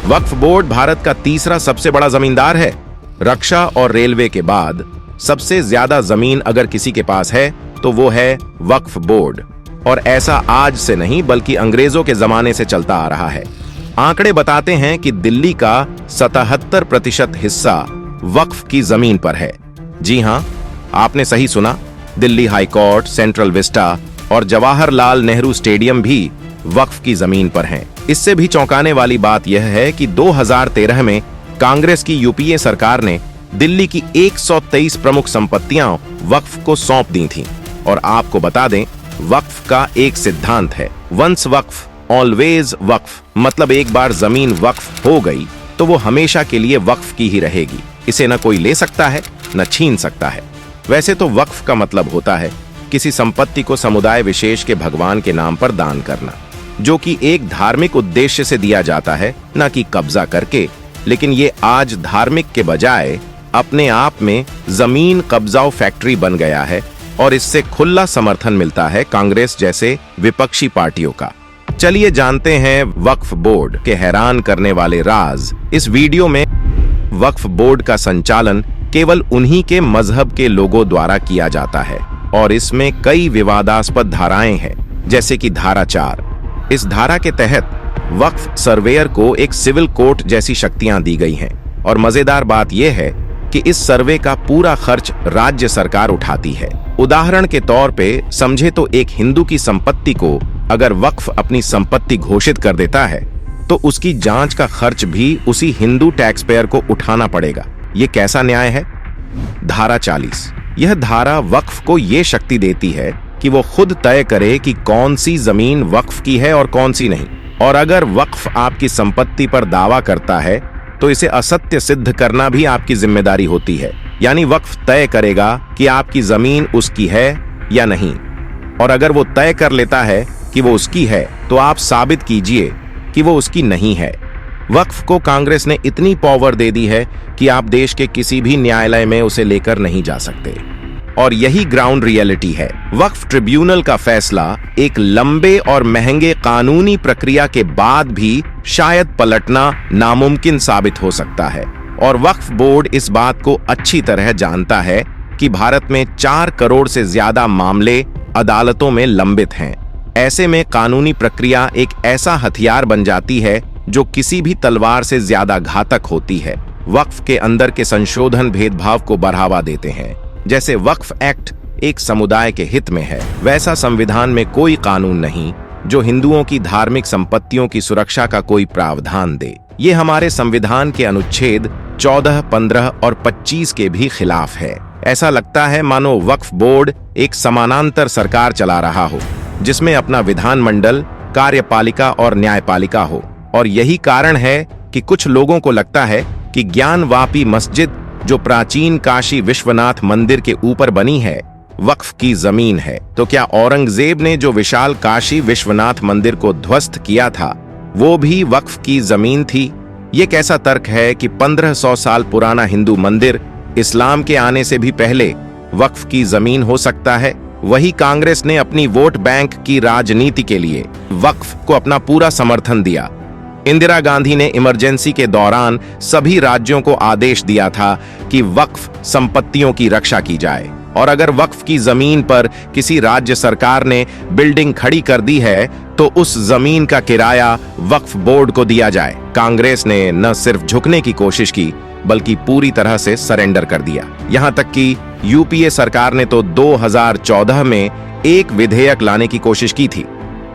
वक्फ board Bharat का तीसरा सबसे बड़ा जमींदार है। रक्षा और रेलवे के बाद सबसे ज्यादा जमीन अगर किसी के पास है तो वो है वक्फ बोर्ड। और ऐसा आज से नहीं बल्कि अंग्रेजों के जमाने से चलता आ रहा है। आंकड़े बताते हैं कि दिल्ली का 77% हिस्सा वक्फ की जमीन पर है। जी हां, आपने सही सुना, Delhi high court, central Vista और जवाहरलाल नेहरू स्टेडियम भी वक्फ की जमीन पर हैं। इससे भी चौंकाने वाली बात यह है कि 2013 में कांग्रेस की यूपीए सरकार ने दिल्ली की 123 प्रमुख संपत्तियां वक्फ को सौंप दी थीं। और आपको बता दें, वक्फ का एक सिद्धांत है, वंस वक्फ ऑलवेज वक्फ। मतलब एक बार जमीन वक्फ हो गई तो वो हमेशा के लिए वक्फ की ही रहेगी। इसे न कोई ले सकता है न छीन सकता है। वैसे तो वक्फ का मतलब होता है किसी संपत्ति को समुदाय विशेष के भगवान के नाम पर दान करना, जो कि एक धार्मिक उद्देश्य से दिया जाता है, न कि कब्जा करके। लेकिन ये आज धार्मिक के बजाय अपने आप में जमीन कब्जाओ फैक्ट्री बन गया है और इससे खुला समर्थन मिलता है कांग्रेस जैसे विपक्षी पार्टियों का। चलिए जानते हैं वक्फ बोर्ड के हैरान करने वाले राज। इस वीडियो में वक्फ बोर्ड का संचालन केवल उन्हीं के मजहब के लोगों द्वारा किया जाता है और इसमें कई विवादास्पद धाराएं हैं, जैसे कि धारा 4। इस धारा के तहत वक्फ सर्वेयर को एक सिविल कोर्ट जैसी शक्तियां दी गई हैं। और मजेदार बात यह है कि इस सर्वे का पूरा खर्च राज्य सरकार उठाती है। उदाहरण के तौर पे समझे तो एक हिंदू की संपत्ति को अगर वक्फ अपनी संपत्ति घोषित कर देता है तो उसकी जांच का खर्च भी उसी हिंदू टैक्स पेयर को उठाना पड़ेगा। ये कैसा न्याय है? धारा 40। यह धारा वक्फ को ये शक्ति देती है कि वो खुद तय करे कि कौन सी जमीन वक्फ की है और कौन सी नहीं। और अगर वक्फ आपकी संपत्ति पर दावा करता है तो इसे असत्य सिद्ध करना भी आपकी जिम्मेदारी होती है। यानी वक्फ तय करेगा कि आपकी जमीन उसकी है या नहीं, और अगर वो तय कर लेता है कि वो उसकी है तो आप साबित कीजिए कि वो उसकी नहीं है। वक्फ को कांग्रेस ने इतनी पावर दे दी है कि आप देश के किसी भी न्यायालय में उसे लेकर नहीं जा सकते। और यही ग्राउंड रियलिटी है। वक्फ ट्रिब्यूनल का फैसला एक लंबे और महंगे कानूनी प्रक्रिया के बाद भी शायद पलटना नामुमकिन साबित हो सकता है। और वक्फ बोर्ड इस बात को अच्छी तरह जानता है कि भारत में 4 करोड़ से ज्यादा मामले अदालतों में लंबित हैं। ऐसे में कानूनी प्रक्रिया एक ऐसा हथियार बन जाती है जो किसी भी तलवार से ज्यादा घातक होती है। वक्फ के अंदर के संशोधन भेदभाव को बढ़ावा देते हैं। जैसे वक्फ एक्ट एक समुदाय के हित में है, वैसा संविधान में कोई कानून नहीं जो हिंदुओं की धार्मिक संपत्तियों की सुरक्षा का कोई प्रावधान दे। ये हमारे संविधान के अनुच्छेद 14, 15 और 25 के भी खिलाफ है। ऐसा लगता है मानो वक्फ बोर्ड एक समानांतर सरकार चला रहा हो, जिसमें अपना विधानमंडल, कार्यपालिका और न्यायपालिका हो। और यही कारण है कि कुछ लोगों को लगता है कि ज्ञानवापी मस्जिद जो प्राचीन काशी विश्वनाथ मंदिर के ऊपर बनी है, वक्फ की जमीन है। तो क्या औरंगजेब ने जो विशाल काशी विश्वनाथ मंदिर को ध्वस्त किया था वो भी वक्फ की जमीन थी? ये कैसा तर्क है कि 1500 साल पुराना हिंदू मंदिर इस्लाम के आने से भी पहले वक्फ की जमीन हो सकता है? वही कांग्रेस ने अपनी वोट बैंक की राजनीति के लिए वक्फ को अपना पूरा समर्थन दिया। इंदिरा गांधी ने इमरजेंसी के दौरान सभी राज्यों को आदेश दिया था कि वक्फ संपत्तियों की रक्षा की जाए। और अगर वक्फ की जमीन पर किसी राज्य सरकार ने बिल्डिंग खड़ी कर दी है तो उस जमीन का किराया वक्फ बोर्ड को दिया जाए। कांग्रेस ने न सिर्फ झुकने की कोशिश की बल्कि पूरी तरह से सरेंडर कर दिया। यहां तक कि यूपीए सरकार ने तो 2014 में एक विधेयक लाने की कोशिश की थी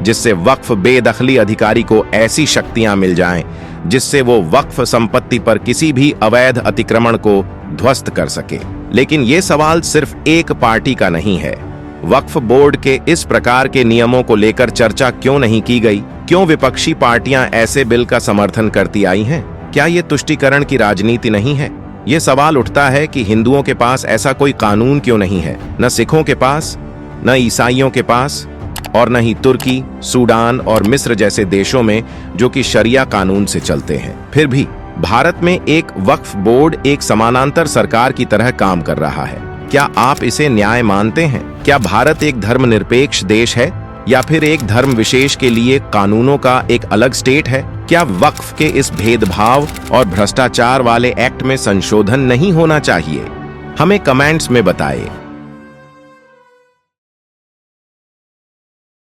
जिससे वक्फ बेदखली अधिकारी को ऐसी शक्तियां मिल जाएं जिससे वो वक्फ संपत्ति पर किसी भी अवैध अतिक्रमण को ध्वस्त कर सके। लेकिन ये सवाल सिर्फ एक पार्टी का नहीं है। वक्फ बोर्ड के इस प्रकार के नियमों को लेकर चर्चा क्यों नहीं की गई? क्यों विपक्षी पार्टियां ऐसे बिल का समर्थन करती आई हैं? क्या ये तुष्टीकरण की राजनीति नहीं है? ये सवाल उठता है कि हिंदुओं के पास ऐसा कोई कानून क्यों नहीं है, न सिखों के पास, न ईसाइयों के पास, और न ही तुर्की, सूडान और मिस्र जैसे देशों में जो कि शरिया कानून से चलते हैं। फिर भी भारत में एक वक्फ बोर्ड एक समानांतर सरकार की तरह काम कर रहा है। क्या आप इसे न्याय मानते हैं? क्या भारत एक धर्मनिरपेक्ष देश है या फिर एक धर्म विशेष के लिए कानूनों का एक अलग स्टेट है? क्या वक्फ के इस भेदभाव और भ्रष्टाचार वाले एक्ट में संशोधन नहीं होना चाहिए? हमें कमेंट्स में बताएं।